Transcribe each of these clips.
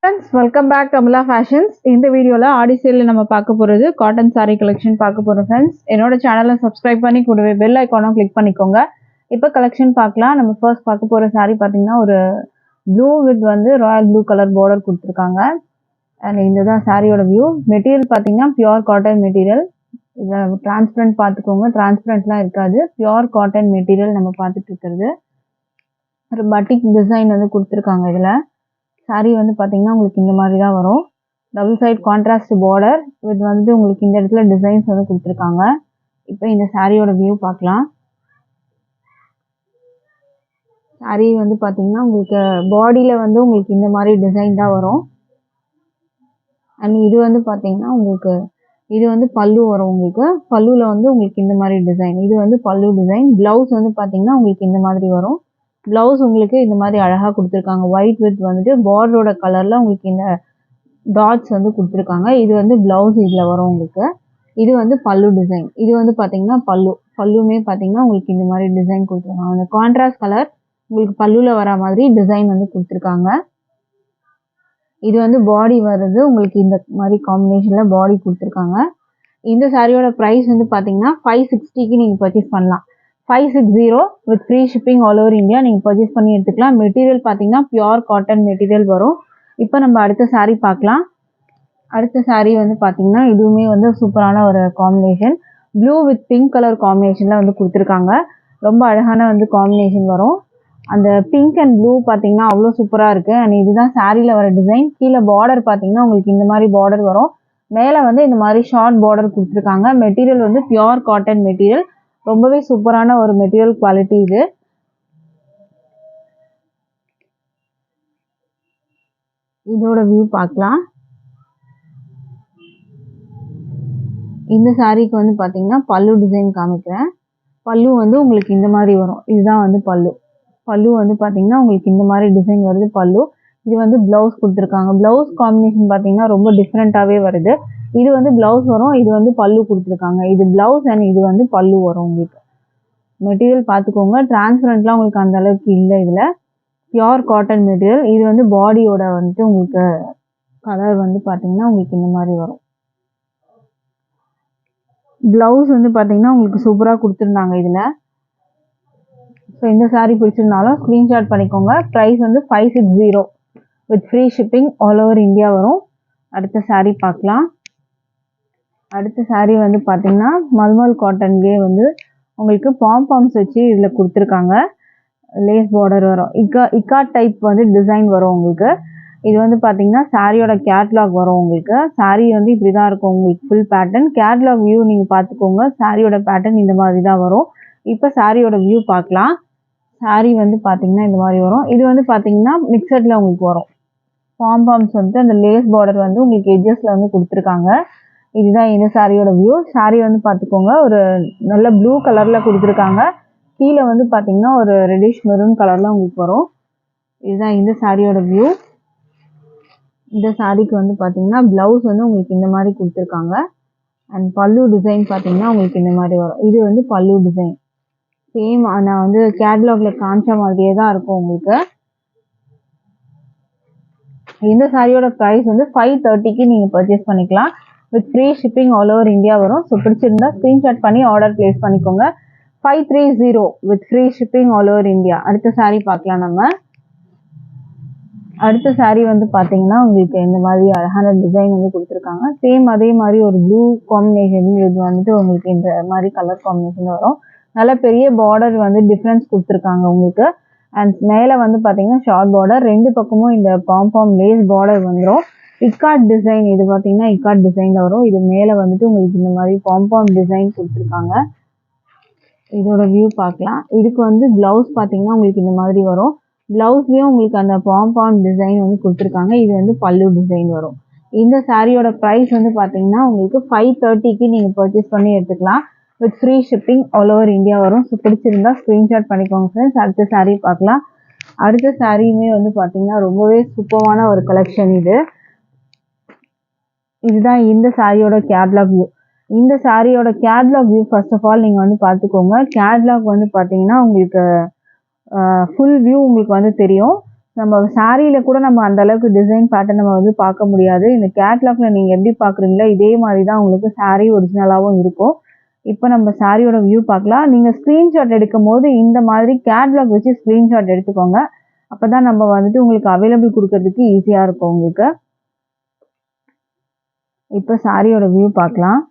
Friends, welcome back to Amala Fashions. In the video la ஆடி சேல்ல நம்ம பார்க்க போறது cotton saree collection பார்க்க போறோம் friends. என்னோட சேனலை subscribe பண்ணி கூடவே bell icon-ஐ click பண்ணிக்கோங்க. இப்போ collection பார்க்கலாம். நம்ம first பார்க்க போற saree பாத்தீங்கன்னா ஒரு blue with வந்து royal blue color border கொடுத்திருக்காங்க. and இதுதான் சாரியோட view. மெட்டீரியல் பாத்தீங்கன்னா pure cotton material. இத transparent பாத்துக்கோங்க. transparentலாம் இருக்காது. pure cotton material நம்ம பார்த்துட்டு இருக்கிறது. ஒரு batik design வந்து கொடுத்திருக்காங்க இதுல. saree வந்து பாத்தீங்கன்னா உங்களுக்கு இந்த மாதிரி தான் வரும். Double side contrast border with வந்து உங்களுக்கு இந்த இடத்துல டிசைன்ஸ் வந்து கொடுத்துருக்காங்க. இப்போ இந்த சாரியோட வியூ பார்க்கலாம். saree வந்து பாத்தீங்கன்னா உங்களுக்கு பாடியில வந்து உங்களுக்கு இந்த மாதிரி டிசைன் தான் வரும். அண்ட் இது வந்து பாத்தீங்கன்னா உங்களுக்கு இது வந்து பல்லு வரும். உங்களுக்கு பல்லுல வந்து உங்களுக்கு இந்த மாதிரி டிசைன், இது வந்து பல்லு டிசைன். பிளவுஸ் வந்து பாத்தீங்கன்னா உங்களுக்கு இந்த மாதிரி வரும். பிளவுஸ் உங்களுக்கு இந்த மாதிரி அழகா கொடுத்துருக்காங்க. ஒயிட் வித் வந்துட்டு பார்டரோட கலர்ல உங்களுக்கு இந்த டாட்ஸ் வந்து கொடுத்துருக்காங்க. இது வந்து பிளவுஸ் இதுல வரும் உங்களுக்கு. இது வந்து பல்லு டிசைன். இது வந்து பாத்தீங்கன்னா பல்லுமே பாத்தீங்கன்னா உங்களுக்கு இந்த மாதிரி டிசைன் கொடுத்துருக்காங்க. அந்த கான்ட்ராஸ்ட் கலர் உங்களுக்கு பல்லுல வர மாதிரி டிசைன் வந்து கொடுத்துருக்காங்க. இது வந்து பாடி வருது உங்களுக்கு இந்த மாதிரி காம்பினேஷன்ல பாடி கொடுத்துருக்காங்க. இந்த சாரியோட பிரைஸ் வந்து பாத்தீங்கன்னா 560க்கு நீங்க பர்ச்சேஸ் பண்ணலாம். 560 with free shipping all over India நீங்க பர்ச்சேஸ் பண்ணி எடுத்துக்கலாம். மெட்டீரியல் பாத்தீங்கன்னா பியூர் காட்டன் மெட்டீரியல் வரும். இப்போ நம்ம அடுத்த saree பார்க்கலாம். அடுத்த saree வந்து பாத்தீங்கன்னா இதுவுமே வந்து சூப்பரான ஒரு combination. Blue with pink colour காம்பினேஷன்ல வந்து கொடுத்துருக்காங்க. ரொம்ப அழகான வந்து காம்பினேஷன் வரும். அந்த பிங்க் அண்ட் ப்ளூ பாத்தீங்கன்னா அவ்வளோ சூப்பரா இருக்கு. அண்ட் இதுதான் சாரியில வர டிசைன். கீழே பார்டர் பாத்தீங்கன்னா உங்களுக்கு இந்த மாதிரி பார்டர் வரும். மேல வந்து இந்த மாதிரி ஷார்ட் பார்டர் கொடுத்துருக்காங்க. மெட்டீரியல் வந்து பியூர் காட்டன் மெட்டீரியல். ரொம்பவே சூப்பரான ஒரு மெட்டீரியல் குவாலிட்டி இது. இதோட வியூ பார்க்கலாம். இந்த சாரிக்கு வந்து பாத்தீங்கன்னா பல்லு டிசைன் காமிக்கிறேன். பல்லு வந்து உங்களுக்கு இந்த மாதிரி வரும். இதுதான் வந்து பல்லு. பல்லு வந்து பாத்தீங்கன்னா உங்களுக்கு இந்த மாதிரி டிசைன் வருது பல்லு. இது வந்து பிளவுஸ் கொடுத்துருக்காங்க. பிளவுஸ் காம்பினேஷன் பாத்தீங்கன்னா ரொம்ப டிஃப்ரெண்டாவே வருது. இது வந்து பிளவுஸ் வரும், இது வந்து பல்லு கொடுத்துருக்காங்க. இது பிளவுஸ் அண்ட் இது வந்து பல்லு வரும் உங்களுக்கு. மெட்டீரியல் பார்த்துக்கோங்க. டிரான்ஸ்பரண்ட்லாம் உங்களுக்கு அந்த அளவுக்கு இல்லை இதுல. Pure cotton material. இது வந்து பாடியோட வந்து உங்களுக்கு கலர் வந்து பாத்தீங்கன்னா உங்களுக்கு இந்த மாதிரி வரும். பிளவுஸ் வந்து பாத்தீங்கன்னா உங்களுக்கு சூப்பரா கொடுத்துருந்தாங்க இதுல. ஸோ இந்த சாரீ பிடிச்சிருந்தாலும் ஸ்க்ரீன்ஷாட் பண்ணிக்கோங்க. ப்ரைஸ் வந்து 560 with free shipping all over India வரும். அடுத்த சாரீ பார்க்கலாம். அடுத்த சாரீ வந்து பார்த்தீங்கன்னா மல்மல் காட்டன்லேயே வந்து உங்களுக்கு பாம்பாம்ஸ் வச்சு இதில் கொடுத்துருக்காங்க. லேஸ் பார்டர் வரும். இக்காட் டைப் வந்து டிசைன் வரும் உங்களுக்கு. இது வந்து பார்த்தீங்கன்னா சாரியோட கேட்லாக் வரும் உங்களுக்கு. சாரீ வந்து இப்படி தான் இருக்கும் உங்களுக்கு ஃபுல் பேட்டர்ன். கேட்லாக் வியூ நீங்கள் பார்த்துக்கோங்க. சாரியோட பேட்டர்ன் இந்த மாதிரி தான் வரும். இப்போ சாரியோட வியூ பார்க்கலாம். சாரீ வந்து பாத்தீங்கன்னா இந்த மாதிரி வரும். இது வந்து பாத்தீங்கன்னா மிக்சட்ல உங்களுக்கு வரும். பாம்பாம்ஸ் வந்து அந்த லேஸ் பார்டர் வந்து உங்களுக்கு எட்ஜஸ்ல வந்து கொடுத்துருக்காங்க. இதுதான் இந்த சாரியோட வியூ. சாரீ வந்து பாத்துக்கோங்க ஒரு நல்ல ப்ளூ கலர்ல கொடுத்துருக்காங்க. கீழே வந்து பாத்தீங்கன்னா ஒரு ரெட்டிஷ் மெரூன் கலர்ல உங்களுக்கு வரும். இதுதான் இந்த சாரியோட வியூ. இந்த சாரீக்கு வந்து பாத்தீங்கன்னா பிளவுஸ் வந்து உங்களுக்கு இந்த மாதிரி கொடுத்துருக்காங்க. அண்ட் பல்லு டிசைன் பாத்தீங்கன்னா உங்களுக்கு இந்த மாதிரி வரும். இது வந்து பல்லு டிசைன். சேம் நான் வந்து கேட்லாக்ல காமிச்ச மாதிரியே தான் இருக்கும் உங்களுக்கு. இந்த சாரியோட பிரைஸ் வந்து 530க்கு நீங்க பர்ச்சேஸ் பண்ணிக்கலாம். With free shipping all over India வரும். ஸோ பிடிச்சிருந்தா ஸ்கிரீன்ஷாட் பண்ணி ஆர்டர் பிளேஸ் பண்ணிக்கோங்க. 530 with free shipping all over India. அடுத்த சாரீ பார்க்கலாம் நம்ம. அடுத்த சாரீ வந்து பாத்தீங்கன்னா உங்களுக்கு இந்த மாதிரி அழகான டிசைன் வந்து கொடுத்துருக்காங்க. சேம் அதே மாதிரி ஒரு ப்ளூ காம்பினேஷன் இது வந்துட்டு உங்களுக்கு இந்த மாதிரி கலர் காம்பினேஷன் வரும். நல்ல பெரிய பார்டர் வந்து டிஃப்ரென்ஸ் கொடுத்துருக்காங்க உங்களுக்கு. அண்ட் மேலே வந்து பார்த்தீங்கன்னா ஷார்ட் பார்டர். ரெண்டு பக்கமும் இந்த பாம்பாம் லேஸ் பார்டர் வந்துடும். இக்காட் டிசைன் இது பார்த்தீங்கன்னா இக்காட் டிசைனில் வரும். இது மேலே வந்துட்டு உங்களுக்கு இந்த மாதிரி பாம்பாம் டிசைன் கொடுத்துருக்காங்க. இதோட வியூ பார்க்கலாம். இதுக்கு வந்து பிளவுஸ் பார்த்தீங்கன்னா உங்களுக்கு இந்த மாதிரி வரும். பிளவுஸ்லேயும் உங்களுக்கு அந்த பாம்பாம் டிசைன் வந்து கொடுத்துருக்காங்க. இது வந்து பல்லு டிசைன் வரும். இந்த சாரியோட ப்ரைஸ் வந்து பார்த்தீங்கன்னா உங்களுக்கு 530க்கு நீங்கள் பர்ச்சேஸ் பண்ணி எடுத்துக்கலாம். With free shipping all over India வரும். ஸோ பிடிச்சிருந்தா ஸ்க்ரீன்ஷாட் பண்ணிக்கோங்க ஃப்ரெண்ட்ஸ். அடுத்த சாரீ பார்க்கலாம். அடுத்த சாரியுமே வந்து பார்த்தீங்கன்னா ரொம்பவே சூப்பரான ஒரு கலெக்ஷன் இது. இதுதான் இந்த சாரியோட கேட்லாக் வியூ. இந்த சாரியோட catalogue view first of all நீங்கள் வந்து பார்த்துக்கோங்க. கேட்லாக் வந்து பார்த்தீங்கன்னா உங்களுக்கு ஃபுல் வியூ உங்களுக்கு வந்து தெரியும். நம்ம சாரியில் கூட நம்ம அந்த அளவுக்கு டிசைன் பேட்டர்ன் நம்ம வந்து பார்க்க முடியாது. இந்த கேட்லாக்ல நீங்கள் எப்படி பார்க்குறீங்களோ இதே மாதிரி தான் உங்களுக்கு சாரீ ஒரிஜினலாகவும் இருக்கும். இப்போ நம்ம சாரியோட வியூ பார்க்கலாம். நீங்கள் ஸ்க்ரீன்ஷாட் எடுக்கும் போது இந்த மாதிரி கேட்லாக் வச்சு ஸ்க்ரீன்ஷாட் எடுத்துக்கோங்க. அப்போ தான் நம்ம வந்துட்டு உங்களுக்கு அவைலபிள் கொடுக்கறதுக்கு ஈஸியாக இருக்கும் உங்களுக்கு. இப்போ சாரியோட வியூ பார்க்கலாம்.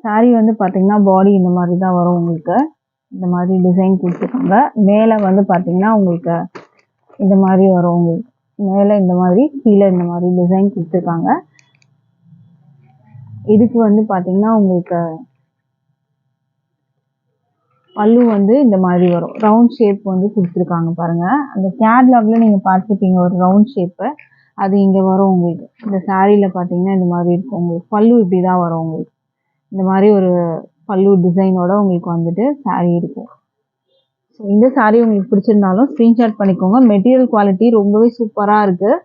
சாரி வந்து பார்த்தீங்கன்னா பாடி இந்த மாதிரி தான் வரும் உங்களுக்கு. இந்த மாதிரி டிசைன் கொடுத்துருக்காங்க. மேலே வந்து பார்த்தீங்கன்னா உங்களுக்கு இந்த மாதிரி வரும் உங்களுக்கு. மேலே இந்த மாதிரி, கீழே இந்த மாதிரி டிசைன் கொடுத்துருக்காங்க. இதுக்கு வந்து பார்த்தீங்கன்னா உங்களுக்கு பல்லு வந்து இந்த மாதிரி வரும். ரவுண்ட் ஷேப் வந்து கொடுத்துருக்காங்க பாருங்கள். அந்த கேட்லாக்ல நீங்கள் பார்த்துருப்பீங்க ஒரு ரவுண்ட் ஷேப்பு. அது இங்கே வரும் உங்களுக்கு. இந்த சாரியில் பார்த்தீங்கன்னா இந்த மாதிரி இருக்கும் உங்களுக்கு. பல்லு இப்படி தான் வரும் உங்களுக்கு. இந்த மாதிரி ஒரு பல்லு டிசைனோட உங்களுக்கு வந்துட்டு சாரீ இருக்கும். ஸோ இந்த சாரீ உங்களுக்கு பிடிச்சிருந்தாலும் ஸ்க்ரீன்ஷாட் பண்ணிக்கோங்க. மெட்டீரியல் குவாலிட்டி ரொம்பவே சூப்பராக இருக்குது.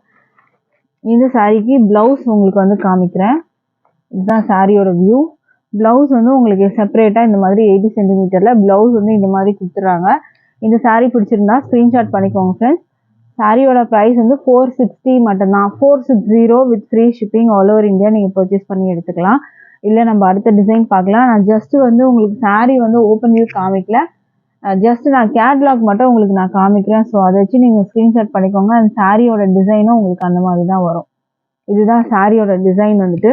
இந்த சாரீக்கு ப்ளவுஸ் உங்களுக்கு வந்து காமிக்கிறேன். இதுதான் சாரியோட வியூ. ப்ளவுஸ் வந்து உங்களுக்கு செப்பரேட்டாக இந்த மாதிரி 80 சென்டிமீட்டரில் ப்ளவுஸ் வந்து இந்த மாதிரி கொடுத்துட்றாங்க. இந்த சாரீ பிடிச்சிருந்தா ஸ்க்ரீன்ஷாட் பண்ணிக்கோங்க ஃப்ரெண்ட்ஸ். சாரியோட ப்ரைஸ் வந்து 460 மட்டும்தான். 460 with free shipping all over India நீங்கள் பர்ச்சேஸ் பண்ணி எடுத்துக்கலாம். இல்லை நம்ம அடுத்த டிசைன் பார்க்கலாம். நான் ஜஸ்ட்டு வந்து உங்களுக்கு சாரீ வந்து ஓப்பன் வியூ காமிக்கல. ஜஸ்ட் நான் கேட்லாக் மட்டும் உங்களுக்கு நான் காமிக்கிறேன். ஸோ அதை வச்சு நீங்கள் ஸ்க்ரீன்ஷாட் பண்ணிக்கோங்க. அந்த சாரியோட டிசைனும் உங்களுக்கு அந்த மாதிரி தான் வரும். இதுதான் சாரியோட டிசைன் வந்துட்டு.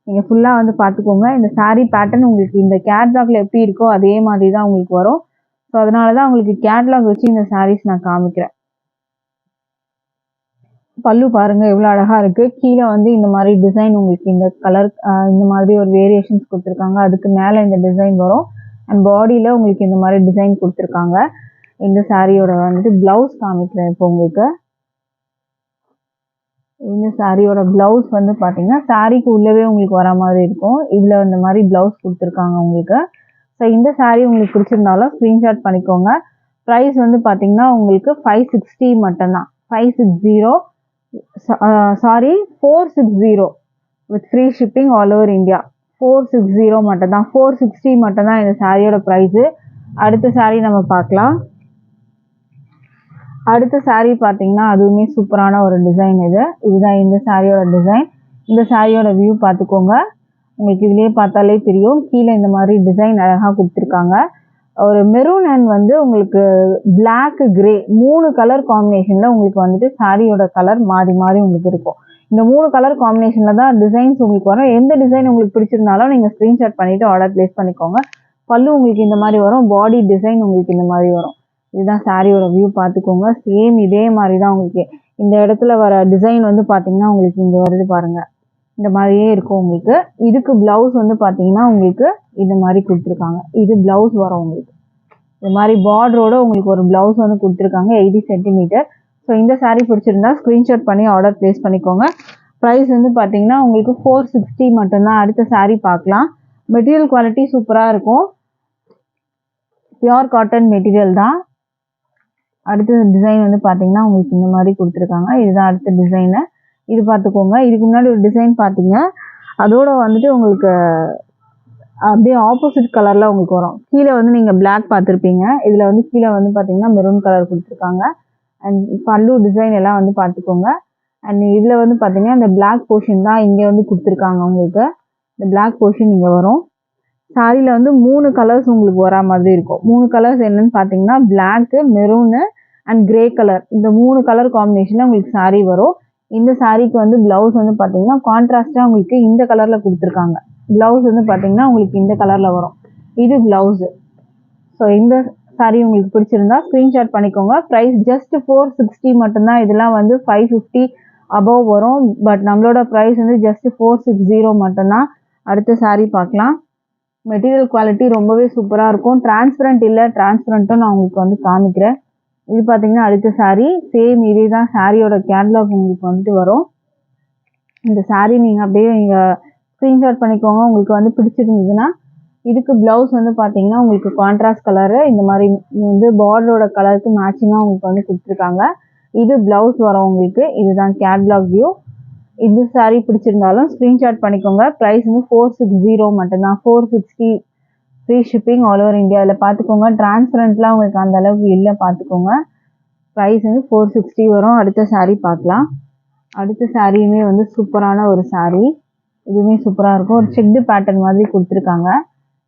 நீங்கள் ஃபுல்லாக வந்து பார்த்துக்கோங்க. இந்த சாரீ பேட்டர்ன் உங்களுக்கு இந்த கேட்லாக்ல எப்படி இருக்கோ அதே மாதிரி தான் உங்களுக்கு வரும். ஸோ அதனால தான் உங்களுக்கு கேட்லாக் வச்சு இந்த சாரீஸ் நான் காமிக்கிறேன். பல்லு பாருங்கள் எவ்வளோ அழகாக இருக்குது. கீழே வந்து இந்த மாதிரி டிசைன் உங்களுக்கு இந்த கலர் இந்த மாதிரி ஒரு வேரியேஷன்ஸ் கொடுத்துருக்காங்க. அதுக்கு மேலே இந்த டிசைன் வரும். அண்ட் பாடியில் உங்களுக்கு இந்த மாதிரி டிசைன் கொடுத்துருக்காங்க. இந்த சாரியோட வந்துட்டு ப்ளவுஸ் காமிக்கிறேன் இப்போ உங்களுக்கு. இந்த சாரியோட ப்ளவுஸ் வந்து பார்த்தீங்கன்னா சாரிக்கு உள்ளவே உங்களுக்கு வர மாதிரி இருக்கும். இதில் இந்த மாதிரி ப்ளவுஸ் கொடுத்துருக்காங்க உங்களுக்கு. ஸோ இந்த சாரீ உங்களுக்கு பிடிச்சிருந்தாலும் ஸ்க்ரீன்ஷாட் பண்ணிக்கோங்க. ப்ரைஸ் வந்து பார்த்தீங்கன்னா உங்களுக்கு 560 மட்டும்தான். 560 sorry 460 with free shipping all over India. 460 மட்டும்தான். 460 மட்டும்தான் இந்த சாரியோட ப்ரைஸு. அடுத்த சாரீ நம்ம பார்க்கலாம். அடுத்த சாரீ பார்த்தீங்கன்னா அதுவுமே சூப்பரான ஒரு டிசைன் இது. இதுதான் இந்த சாரியோட டிசைன். இந்த சாரியோட வியூ பார்த்துக்கோங்க. உங்களுக்கு இதுலேயே பார்த்தாலே தெரியும். கீழே இந்த மாதிரி டிசைன் அழகாக கொடுத்துருக்காங்க. ஒரு மெரூன் அண்ட் வந்து உங்களுக்கு பிளாக் கிரே 3 கலர் காம்பினேஷனில் உங்களுக்கு வந்துட்டு சாரியோட கலர் மாறி மாறி உங்களுக்கு இருக்கும். இந்த 3 கலர் காம்பினேஷனில் தான் டிசைன்ஸ் உங்களுக்கு வரும். எந்த டிசைன் உங்களுக்கு பிடிச்சிருந்தாலும் நீங்கள் ஸ்க்ரீன்ஷாட் பண்ணிவிட்டு ஆர்டர் ப்ளேஸ் பண்ணிக்கோங்க. பல்லு உங்களுக்கு இந்த மாதிரி வரும். பாடி டிசைன் உங்களுக்கு இந்த மாதிரி வரும். இதுதான் சாரியோட வியூ பார்த்துக்கோங்க. சேம் இதே மாதிரி தான் உங்களுக்கு இந்த இடத்துல வர டிசைன் வந்து பார்த்தீங்கன்னா உங்களுக்கு இங்கே வருது பாருங்கள். இந்த மாதிரியே இருக்கும் உங்களுக்கு. இதுக்கு ப்ளவுஸ் வந்து பார்த்தீங்கன்னா உங்களுக்கு இந்த மாதிரி கொடுத்துருக்காங்க. இது ப்ளவுஸ் வரும் உங்களுக்கு. இந்த மாதிரி பார்டரோட உங்களுக்கு ஒரு ப்ளவுஸ் வந்து கொடுத்துருக்காங்க 80 சென்டிமீட்டர். ஸோ இந்த சாரீ பிடிச்சிருந்தா ஸ்க்ரீன்ஷாட் பண்ணி ஆர்டர் ப்ளேஸ் பண்ணிக்கோங்க. ப்ரைஸ் வந்து பார்த்தீங்கன்னா உங்களுக்கு 460 மட்டும்தான். அடுத்த சாரீ பார்க்கலாம். மெட்டீரியல் குவாலிட்டி சூப்பராக இருக்கும். பியோர் காட்டன் மெட்டீரியல் தான். அடுத்த டிசைன் வந்து பார்த்தீங்கன்னா உங்களுக்கு இந்த மாதிரி கொடுத்துருக்காங்க. இதுதான் அடுத்த டிசைனு. இது பார்த்துக்கோங்க. இதுக்கு முன்னாடி ஒரு டிசைன் பார்த்தீங்க. அதோட வந்துட்டு உங்களுக்கு அப்படியே ஆப்போசிட் கலரில் உங்களுக்கு வரும். கீழே வந்து நீங்கள் பிளாக் பார்த்துருப்பீங்க. இதில் வந்து கீழே வந்து பார்த்தீங்கன்னா மெரூன் கலர் கொடுத்துருக்காங்க. அண்ட் பல்லு டிசைன் எல்லாம் வந்து பார்த்துக்கோங்க. அண்ட் இதில் வந்து பார்த்தீங்கன்னா இந்த பிளாக் போர்ஷன் தான் இங்கே வந்து கொடுத்துருக்காங்க உங்களுக்கு. இந்த பிளாக் போர்ஷன் இங்கே வரும். சாரியில் வந்து 3 கலர்ஸ் உங்களுக்கு வரா மாதிரி இருக்கும். 3 கலர்ஸ் என்னன்னு பார்த்தீங்கன்னா black, maroon and grey colour. இந்த 3 கலர் காம்பினேஷனில் உங்களுக்கு சாரீ வரும். இந்த சாரீக்கு வந்து ப்ளவுஸ் வந்து பார்த்தீங்கன்னா கான்ட்ராஸ்டாக உங்களுக்கு இந்த கலரில் கொடுத்துருக்காங்க. ப்ளவுஸ் வந்து பார்த்தீங்கன்னா உங்களுக்கு இந்த கலரில் வரும். இது ப்ளவுஸு. ஸோ இந்த சாரீ உங்களுக்கு பிடிச்சிருந்தா ஸ்க்ரீன்ஷாட் பண்ணிக்கோங்க. ப்ரைஸ் ஜஸ்ட் 460 மட்டும்தான். இதெல்லாம் வந்து 550 அபவ் வரும். பட் நம்மளோட ப்ரைஸ் வந்து ஜஸ்ட் 460 மட்டும்தான். அடுத்த சாரீ பார்க்கலாம். மெட்டீரியல் குவாலிட்டி ரொம்பவே சூப்பராக இருக்கும். டிரான்ஸ்பரண்ட் இல்லை, டிரான்ஸ்பரண்ட்டும் நான் உங்களுக்கு வந்து காமிக்கிறேன். இது பார்த்தீங்கன்னா அடுத்த சாரீ. சேம் இதே தான் சாரியோட கேட்லாக் உங்களுக்கு வந்துட்டு வரும். இந்த சாரீ நீங்கள் அப்படியே நீங்கள் ஸ்க்ரீன்ஷாட் பண்ணிக்கோங்க. உங்களுக்கு வந்து பிடிச்சிருந்ததுன்னா. இதுக்கு ப்ளவுஸ் வந்து பார்த்தீங்கன்னா உங்களுக்கு கான்ட்ராஸ்ட் கலரு இந்த மாதிரி வந்து பார்டரோட கலருக்கு மேட்சிங்காக உங்களுக்கு வந்து கொடுத்துருக்காங்க. இது ப்ளவுஸ் வரும் உங்களுக்கு. இதுதான் கேட்லாக் வியூ. இந்த சாரீ பிடிச்சிருந்தாலும் ஸ்க்ரீன்ஷாட் பண்ணிக்கோங்க. ப்ரைஸ் வந்து 460 மட்டும்தான். 460 free shipping all over India. இதில் பார்த்துக்கோங்க டிரான்ஸ்பரண்ட்லாம் உங்களுக்கு அந்த அளவுக்கு இல்லை பார்த்துக்கோங்க. ப்ரைஸ் வந்து 460 வரும். அடுத்த saree பார்க்கலாம். அடுத்த சாரியுமே வந்து சூப்பரான ஒரு saree. இதுவுமே சூப்பராக இருக்கும். ஒரு செக்டு பேட்டர்ன் மாதிரி கொடுத்துருக்காங்க.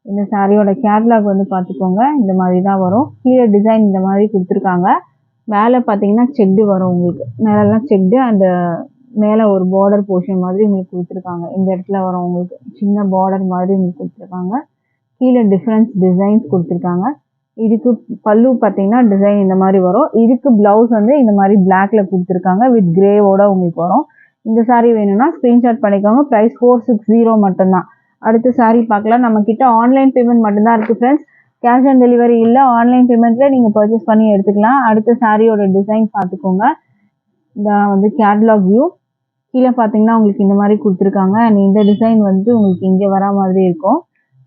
இந்த சாரியோட கேட்லாக் வந்து பார்த்துக்கோங்க. இந்த மாதிரி தான் வரும். கீழே டிசைன் இந்த மாதிரி கொடுத்துருக்காங்க. மேலே பார்த்தீங்கன்னா செக்டு வரும் உங்களுக்கு. மேலெல்லாம் செக்டு அந்த மேலே ஒரு பார்டர் போர்ஷன் மாதிரி உங்களுக்கு கொடுத்துருக்காங்க. இந்த இடத்துல வரும் உங்களுக்கு சின்ன பார்டர் மாதிரி உங்களுக்கு கொடுத்துருக்காங்க. கீழே டிசைன்ஸ் கொடுத்துருக்காங்க. இதுக்கு பல்லு பார்த்தீங்கன்னா டிசைன் இந்த மாதிரி வரும். இதுக்கு பிளவுஸ் வந்து இந்த மாதிரி பிளாக்ல கொடுத்துருக்காங்க வித் கிரேவோட உங்களுக்கு வரும். இந்த saree வேணும்னா ஸ்க்ரீன்ஷாட் பண்ணிக்கோங்க. ப்ரைஸ் 460 மட்டும்தான். அடுத்த saree பார்க்கலாம். நம்ம கிட்ட ஆன்லைன் பேமெண்ட் மட்டும்தான் இருக்குது ஃப்ரெண்ட்ஸ். கேஷ் ஆன் டெலிவரி இல்லை. ஆன்லைன் பேமெண்ட்டில் நீங்கள் பர்ச்சேஸ் பண்ணி எடுத்துக்கலாம். அடுத்த சாரியோட டிசைன் பார்த்துக்கோங்க. இந்த வந்து கேட்லாக் வியூ கீழே பார்த்தீங்கன்னா உங்களுக்கு இந்த மாதிரி கொடுத்துருக்காங்க. அண்ட் இந்த டிசைன் வந்து உங்களுக்கு இங்கே வர மாதிரி இருக்கும்.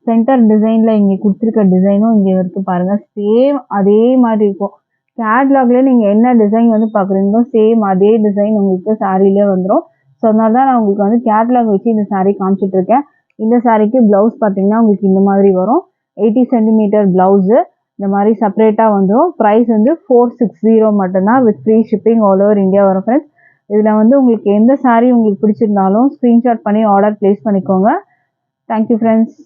சென்டர் டிசைனில் இங்கே கொடுத்துருக்க டிசைனும் இங்கே இருக்குது பாருங்கள். சேம் அதே மாதிரி இருக்கும். கேட்லாக்ல நீங்கள் என்ன டிசைன் வந்து பார்க்குறீங்களோ சேம் அதே டிசைன் உங்களுக்கு சாரிலே வந்துடும். ஸோ அதனால தான் நான் உங்களுக்கு வந்து கேட்லாக் வச்சு இந்த saree காமிச்சிட்டு இருக்கேன். இந்த சாரிக்கு ப்ளவுஸ் பார்த்தீங்கன்னா உங்களுக்கு இந்த மாதிரி வரும். 80 சென்டிமீட்டர் ப்ளவுஸு இந்த மாதிரி செப்பரேட்டாக வந்துடும். ப்ரைஸ் வந்து 460 மட்டும்தான் with free shipping all over India வரும் ஃப்ரெண்ட்ஸ். இதில் வந்து உங்களுக்கு எந்த saree உங்களுக்கு பிடிச்சிருந்தாலும் ஸ்க்ரீன்ஷாட் பண்ணி ஆர்டர் ப்ளேஸ் பண்ணிக்கோங்க. Thank you friends.